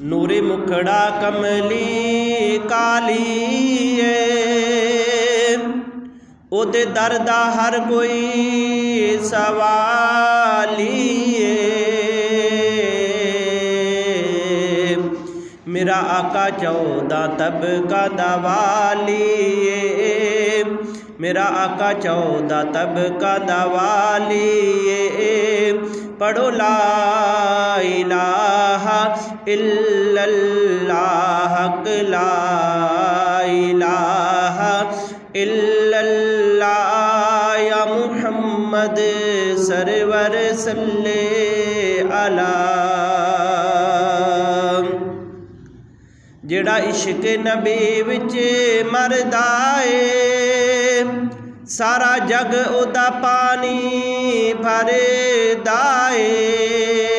नूरे मुखड़ा कमली काली ओदे दर दा हर कोई सवाली मेरा आका 14 तबका दा वाली मेरा आका 14 तबका दा वाली पढ़ो ला इलाहा इल्लल्लाह ला इलाहा इल्लल्लाह या मुहम्मद सरवर सल्ले अला। जेड़ा इश्क नबी विच मरदा ए सारा जग ओदा पानी भरदा ए